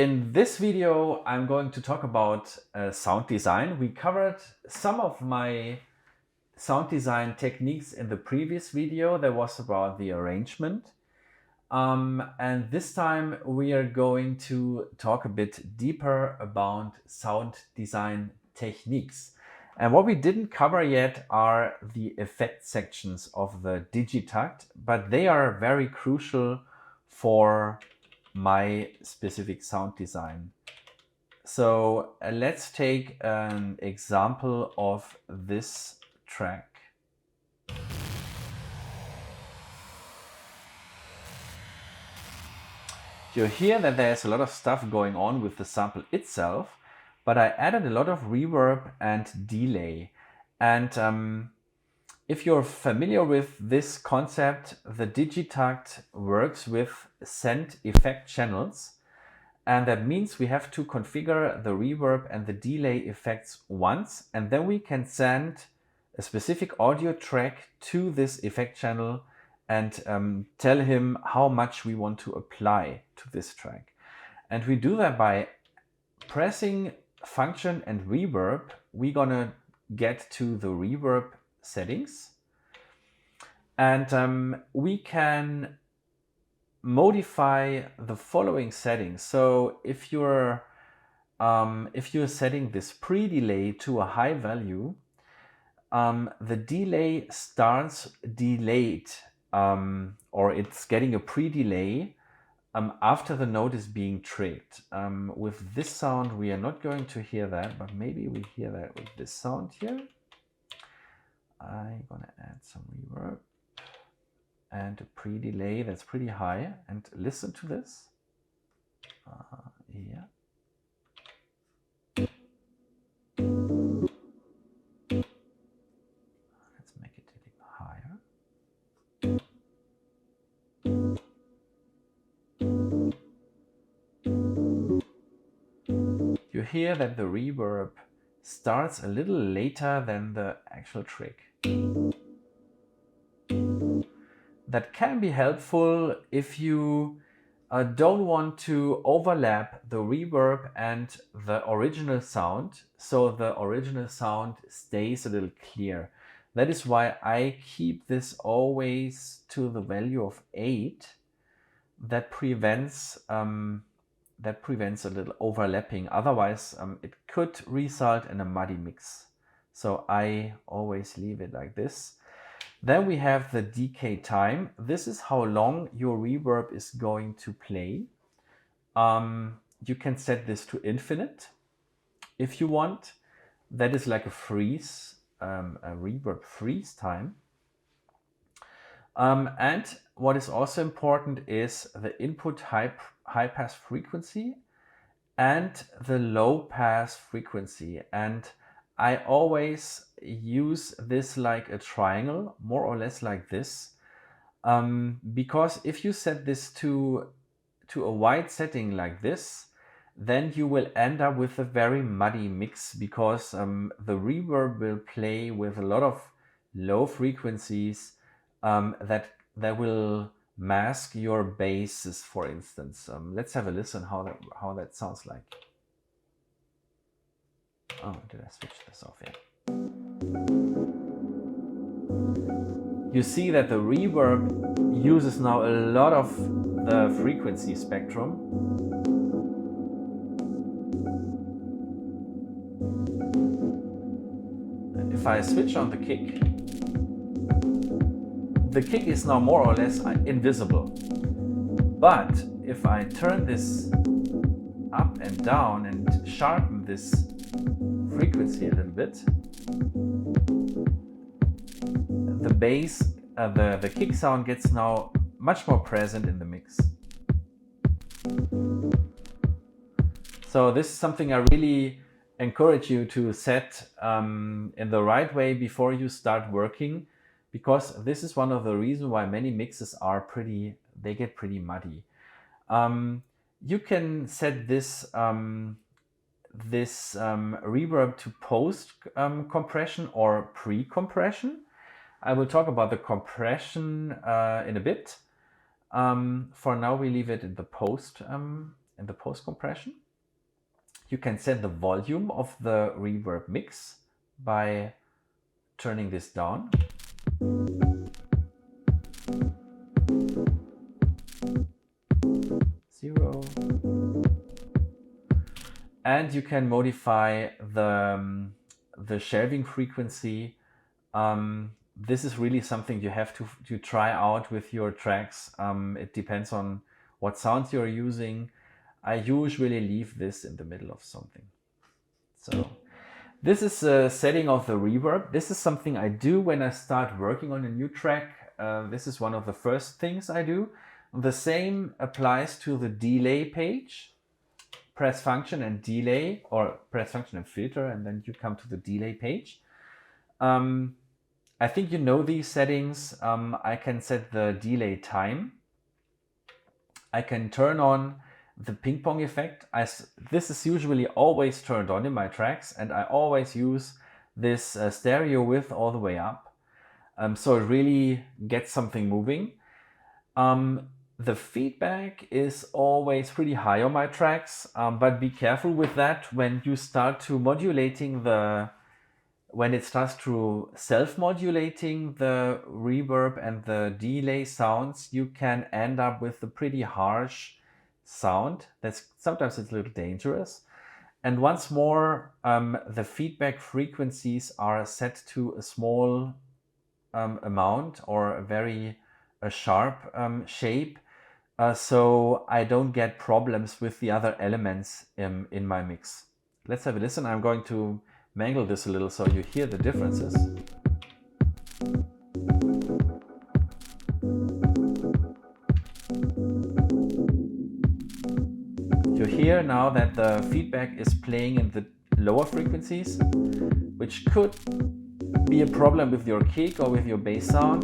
In this video, I'm going to talk about sound design. We covered some of my sound design techniques in the previous video that was about the arrangement. And this time we are going to talk a bit deeper about sound design techniques. And what we didn't cover yet are the effect sections of the Digitakt, but they are very crucial for my specific sound design. So let's take an example of this track. You hear that there's a lot of stuff going on with the sample itself, but I added a lot of reverb and delay. And if you're familiar with this concept, the Digitakt works with send effect channels. And that means we have to configure the reverb and the delay effects once, and then we can send a specific audio track to this effect channel and tell him how much we want to apply to this track. And we do that by pressing function and reverb. We're gonna get to the reverb settings, and we can modify the following settings. So if you're setting this pre-delay to a high value, the delay starts delayed, or it's getting a pre-delay after the note is being trigged. With this sound, we are not going to hear that, but maybe we hear that with this sound here. I'm gonna add some reverb and a pre-delay that's pretty high, and listen to this. Yeah. Let's make it a little higher. You hear that the reverb starts a little later than the actual trick. That can be helpful if you don't want to overlap the reverb and the original sound, so the original sound stays a little clear. That is why I keep this always to the value of 8. That prevents a little overlapping. Otherwise, it could result in a muddy mix. So I always leave it like this. Then we have the decay time. This is how long your reverb is going to play. You can set this to infinite if you want. That is like a freeze, a reverb freeze time. And what is also important is the input high pass frequency and the low pass frequency. And I always use this like a triangle, more or less like this, because if you set this to a wide setting like this, then you will end up with a very muddy mix, because the reverb will play with a lot of low frequencies that will mask your basses, for instance. Let's have a listen how that sounds like. Oh, did I switch this off? Yeah. You see that the reverb uses now a lot of the frequency spectrum. And if I switch on the kick is now more or less invisible. But if I turn this up and down and sharpen this frequency a little bit, the bass, the kick sound gets now much more present in the mix. So this is something I really encourage you to set in the right way before you start working, because this is one of the reasons why many mixes are they get pretty muddy. You can set this reverb to post compression or pre-compression. I will talk about the compression in a bit. For now, we leave it in the post in the post compression. You can set the volume of the reverb mix by turning this down. Zero. And you can modify the shelving frequency. This is really something you have to try out with your tracks. It depends on what sounds you're using. I usually leave this in the middle of something. So this is a setting of the reverb. This is something I do when I start working on a new track. This is one of the first things I do. The same applies to the delay page. Press function and delay, or press function and filter, and then you come to the delay page. I think you know these settings. I can set the delay time. I can turn on the ping pong effect. This is usually always turned on in my tracks, and I always use this stereo width all the way up. So it really gets something moving. The feedback is always pretty high on my tracks, but be careful with that when you start to modulating when it starts to self-modulating the reverb and the delay sounds, you can end up with a pretty harsh sound. Sometimes it's a little dangerous. And once more, the feedback frequencies are set to a small amount or a sharp shape. So I don't get problems with the other elements in my mix. Let's have a listen. I'm going to mangle this a little so you hear the differences. You hear now that the feedback is playing in the lower frequencies, which could be a problem with your kick or with your bass sound.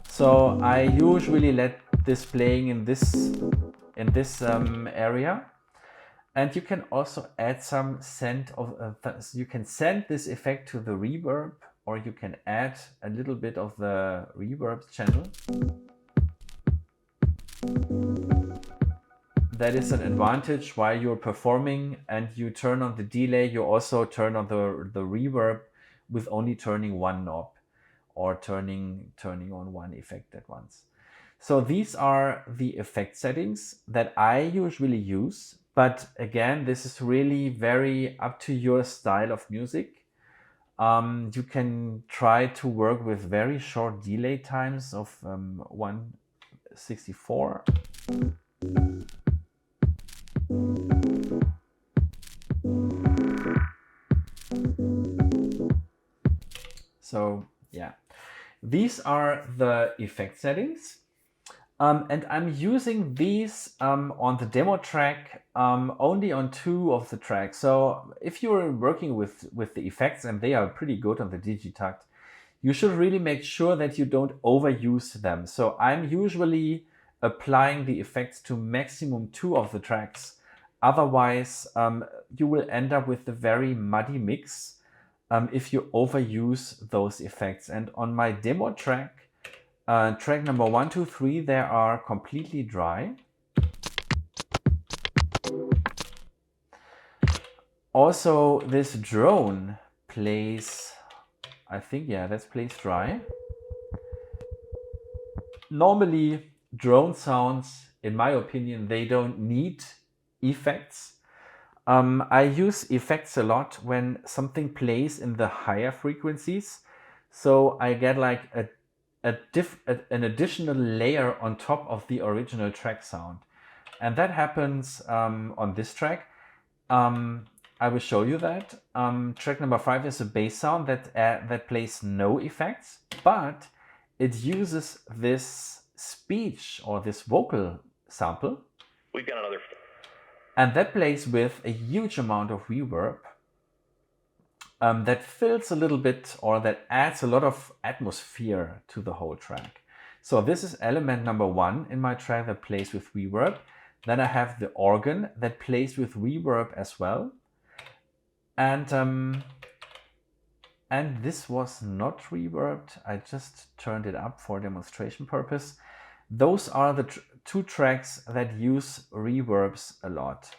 So I usually let this playing in this area, and you can also add some you can send this effect to the reverb, or you can add a little bit of the reverb channel. That is an advantage while you're performing and you turn on the delay. You also turn on the reverb with only turning one knob, or turning on one effect at once. So these are the effect settings that I usually use. But again, this is really very up to your style of music. You can try to work with very short delay times of 1/64. So yeah, these are the effect settings. And I'm using these on the demo track only on 2 of the tracks. So if you're working with the effects, and they are pretty good on the Digitakt, you should really make sure that you don't overuse them. So I'm usually applying the effects to maximum 2 of the tracks. Otherwise, you will end up with a very muddy mix if you overuse those effects. And on my demo track, track number 1, 2, 3, they are completely dry. Also, this drone plays, I think, yeah, that plays dry. Normally, drone sounds, in my opinion, they don't need effects. I use effects a lot when something plays in the higher frequencies. So I get like an additional layer on top of the original track sound. And that happens on this track. I will show you that. Track number 5 is a bass sound that plays no effects, but it uses this speech or this vocal sample. We've got another. And that plays with a huge amount of reverb that fills a little bit, or that adds a lot of atmosphere to the whole track. So this is element number 1 in my track that plays with reverb. Then I have the organ that plays with reverb as well. And And this was not reverbed. I just turned it up for demonstration purpose. Those are the two tracks that use reverbs a lot.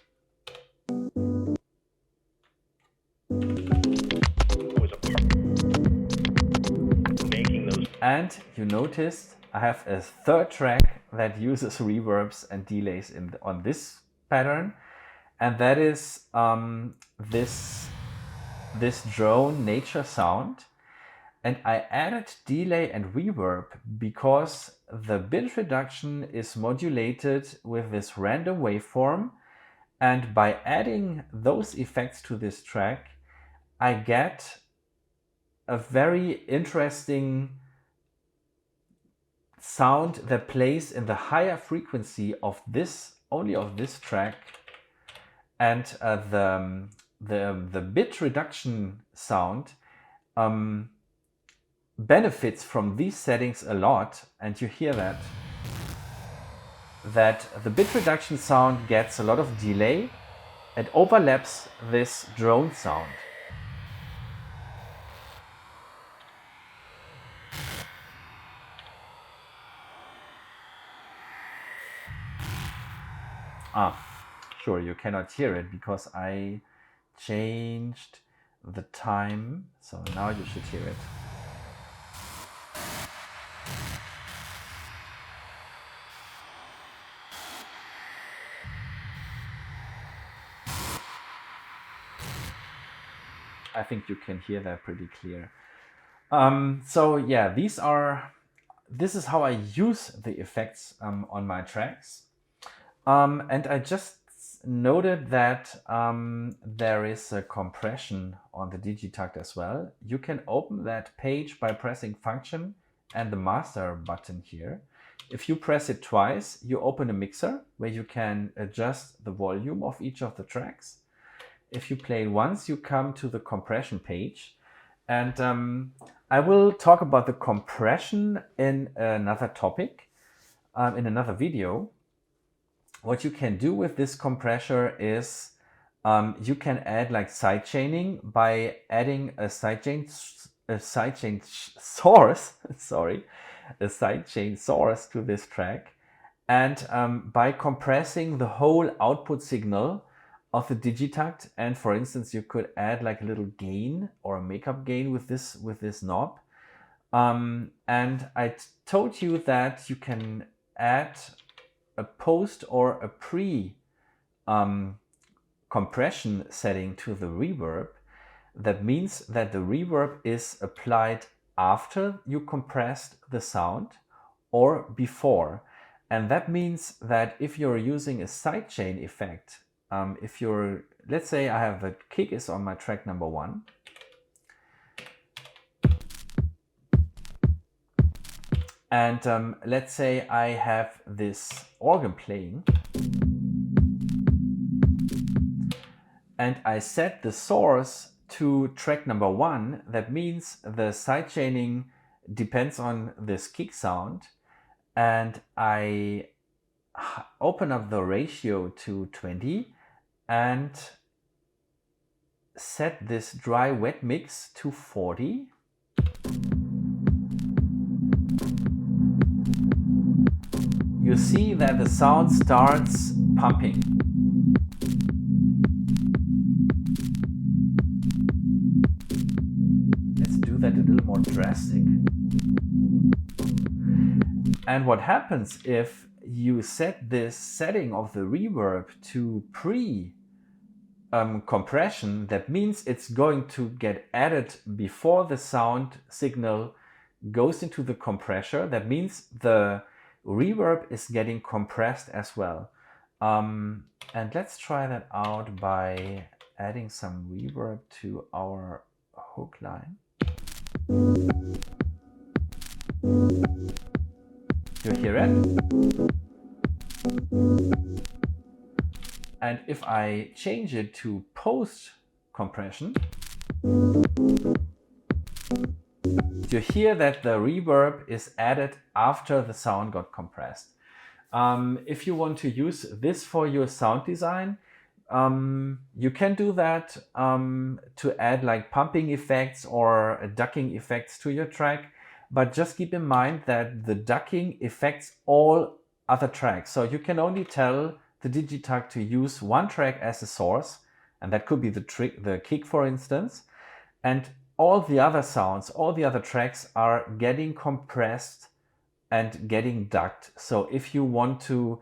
And you noticed I have a third track that uses reverbs and delays on this pattern, and that is this drone nature sound. And I added delay and reverb because the bit reduction is modulated with this random waveform, and by adding those effects to this track, I get a very interesting sound that plays in the higher frequency of this, only of this track, and the bit reduction sound benefits from these settings a lot, and you hear that the bit reduction sound gets a lot of delay and overlaps this drone sound. Sure, you cannot hear it because I changed the time, so now you should hear it. I think you can hear that pretty clear. So yeah, this is how I use the effects on my tracks. And I just noted that there is a compression on the Digitakt as well. You can open that page by pressing Function and the Master button here. If you press it twice, you open a mixer where you can adjust the volume of each of the tracks. If you play it once, you come to the compression page. And I will talk about the compression in another topic, in another video. What you can do with this compressor is you can add like sidechaining by adding a sidechain source to this track, and by compressing the whole output signal of the Digitakt. And for instance, you could add like a little gain or a makeup gain with this knob. And I told you that you can add a post or a pre compression setting to the reverb. That means that the reverb is applied after you compressed the sound or before. And that means that if you're using a sidechain effect, let's say I have the kick is on my track number 1. And let's say I have this organ playing, and I set the source to track number 1. That means the sidechaining depends on this kick sound, and I open up the ratio to 20 and set this dry wet mix to 40. You see that the sound starts pumping. Let's do that a little more drastic. And what happens if you set this setting of the reverb to pre-compression, that means it's going to get added before the sound signal goes into the compressor. That means the reverb is getting compressed as well. And let's try that out by adding some reverb to our hook line. You hear it? And if I change it to post compression, you hear that the reverb is added after the sound got compressed. If you want to use this for your sound design, You can do that to add like pumping effects or ducking effects to your track, but just keep in mind that the ducking affects all other tracks. So you can only tell the Digitakt to use one track as a source, and that could be the kick, for instance, and all the other sounds, all the other tracks are getting compressed and getting ducked. So if you want to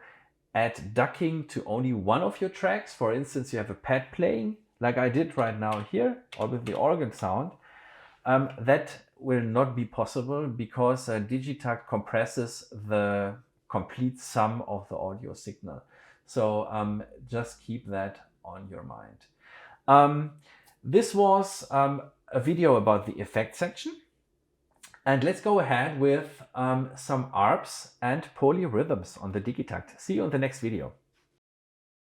add ducking to only one of your tracks, for instance, you have a pad playing, like I did right now here, or with the organ sound, that will not be possible because Digitakt compresses the complete sum of the audio signal. So just keep that on your mind. This was a video about the effect section. And let's go ahead with some ARPs and polyrhythms on the Digitakt. See you on the next video.